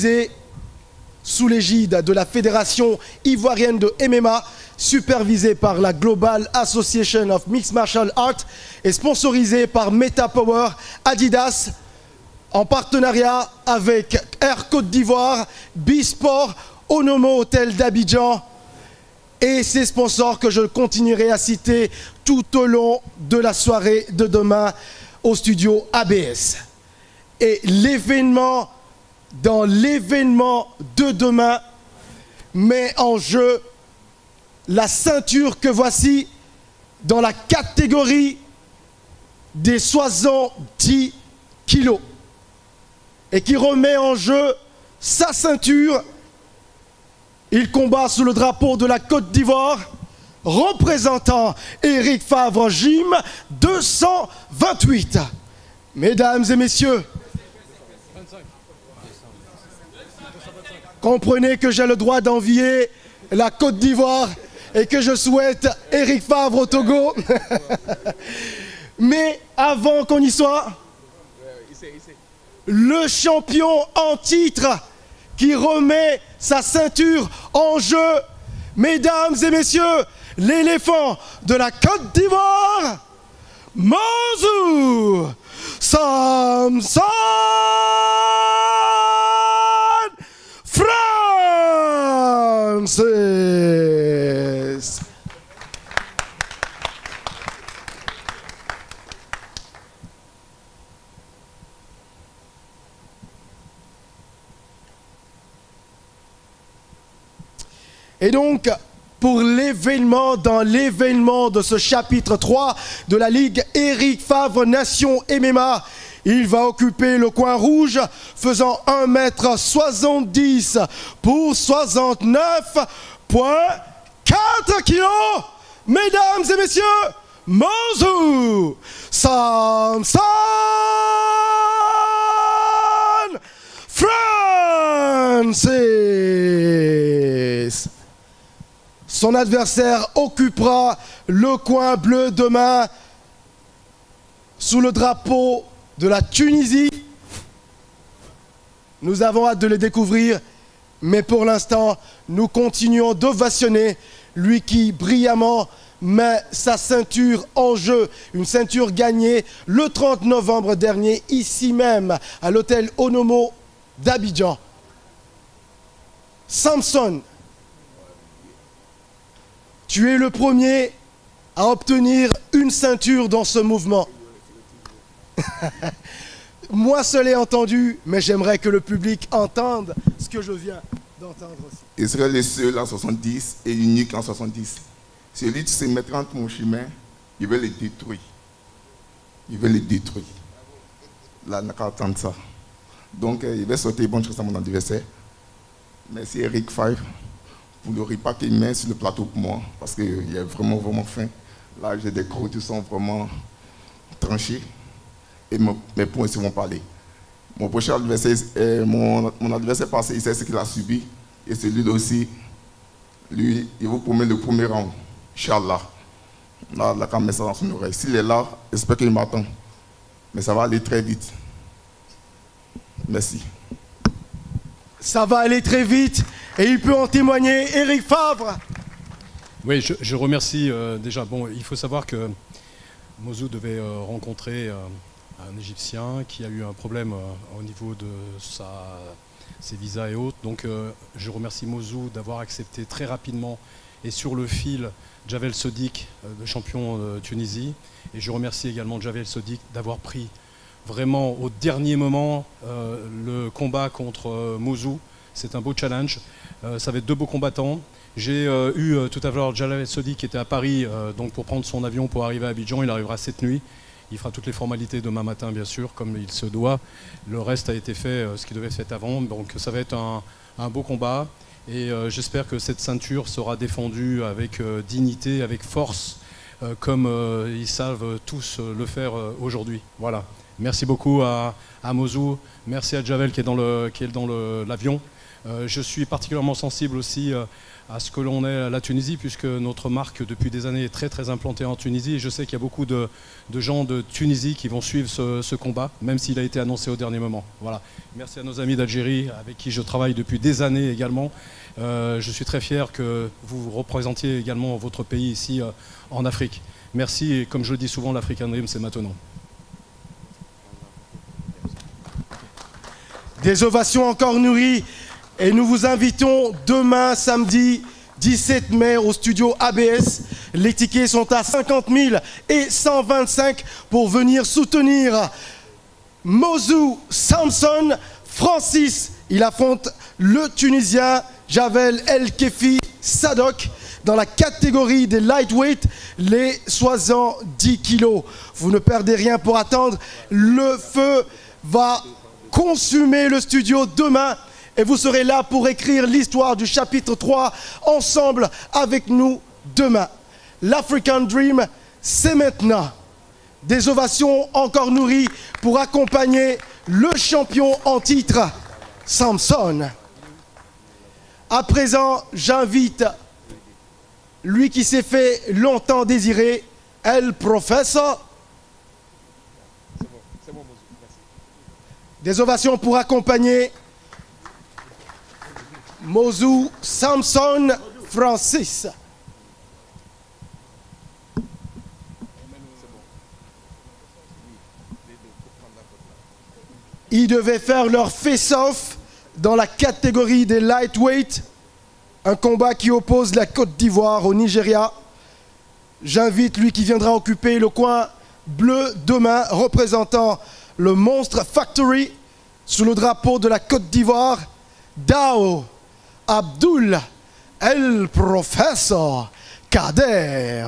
organisé sous l'égide de la Fédération ivoirienne de MMA, supervisé par la Global Association of Mixed Martial Arts et sponsorisé par Meta Power Adidas en partenariat avec Air Côte d'Ivoire, B-Sport, Onomo Hôtel d'Abidjan et ses sponsors que je continuerai à citer tout au long de la soirée de demain au studio ABS. Et l'événement, dans l'événement de demain, met en jeu la ceinture que voici dans la catégorie des 70 kilos et qui remet en jeu sa ceinture. Il combat sous le drapeau de la Côte d'Ivoire, représentant Eric Favre Gym 228. Mesdames et messieurs, comprenez que j'ai le droit d'envier la Côte d'Ivoire et que je souhaite Eric Favre au Togo. Mais avant qu'on y soit, le champion en titre qui remet sa ceinture en jeu, mesdames et messieurs, l'éléphant de la Côte d'Ivoire, Mozou Samson Francis. Et donc, pour l'événement, dans l'événement de ce chapitre 3 de la Ligue Eric Favre Nation MMA, il va occuper le coin rouge, faisant 1,70 m pour 69,4 kg. Mesdames et messieurs, Mozou Samson Francis. Son adversaire occupera le coin bleu demain sous le drapeau de la Tunisie. Nous avons hâte de les découvrir, mais pour l'instant, nous continuons d'ovationner lui qui brillamment met sa ceinture en jeu. Une ceinture gagnée le 30 novembre dernier, ici même, à l'hôtel Onomo d'Abidjan. Samson, tu es le premier à obtenir une ceinture dans ce mouvement. Moi seul ai entendu, mais j'aimerais que le public entende ce que je viens d'entendre aussi. Il serait le seul en 70 et l'unique en 70. Celui qui se mettra entre mon chemin, il veut le détruire. Il veut le détruire. Là, on n'a qu'à attendre ça. Donc, il va sauter bonne chose à mon adversaire. Merci Eric Favre pour le repas qu'il met sur le plateau pour moi, parce qu'il est vraiment, vraiment fin. Là, j'ai des crocs qui sont vraiment tranchés et mes points vont parler. Mon prochain adversaire, mon adversaire passé, il sait ce qu'il a subi, et celui-là aussi, lui, il vous promet le premier round, Inch'Allah. Là, la caméra dans son oreille. S'il est là, j'espère qu'il m'attend. Mais ça va aller très vite. Merci. Ça va aller très vite et il peut en témoigner. Eric Favre. Oui, je remercie déjà. Bon, il faut savoir que Mozou devait rencontrer un Égyptien qui a eu un problème au niveau de ses visas et autres. Donc je remercie Mozou d'avoir accepté très rapidement et sur le fil Javel Sodik, le champion de Tunisie. Et je remercie également Javel Sodik d'avoir pris vraiment au dernier moment le combat contre Mozou. C'est un beau challenge. Ça va être deux beaux combattants. J'ai eu tout à l'heure Javel Sodik qui était à Paris donc pour prendre son avion pour arriver à Abidjan. Il arrivera cette nuit. Il fera toutes les formalités demain matin, bien sûr, comme il se doit. Le reste a été fait, ce qui devait être fait avant. Donc ça va être un beau combat. Et j'espère que cette ceinture sera défendue avec dignité, avec force, comme ils savent tous le faire aujourd'hui. Voilà. Merci beaucoup à Mosou. Merci à Javel qui est dans l'avion. Je suis particulièrement sensible aussi à ce que l'on est à la Tunisie, puisque notre marque depuis des années est très très implantée en Tunisie. Et je sais qu'il y a beaucoup de gens de Tunisie qui vont suivre ce combat, même s'il a été annoncé au dernier moment. Voilà. Merci à nos amis d'Algérie, avec qui je travaille depuis des années également. Je suis très fier que vous représentiez également votre pays ici en Afrique. Merci, et comme je le dis souvent, l'African Dream, c'est maintenant. Des ovations encore nourries. Et nous vous invitons demain, samedi 17 mai, au studio ABS. Les tickets sont à 50 000 et 125 pour venir soutenir Mosou Samson Francis. Il affronte le Tunisien Javel El Kefi Sadok dans la catégorie des lightweight, les 70 kilos. Vous ne perdez rien pour attendre. Le feu va consumer le studio demain. Et vous serez là pour écrire l'histoire du chapitre 3 ensemble avec nous demain. L'African Dream, c'est maintenant. Des ovations encore nourries pour accompagner le champion en titre, Samson. À présent, j'invite lui qui s'est fait longtemps désirer, El Professor. Des ovations pour accompagner Mosou Samson Francis. Ils devaient faire leur face-off dans la catégorie des lightweight, un combat qui oppose la Côte d'Ivoire au Nigeria. J'invite lui qui viendra occuper le coin bleu demain, représentant le Monstre Factory sous le drapeau de la Côte d'Ivoire, Dao Abdul El Professor Kader.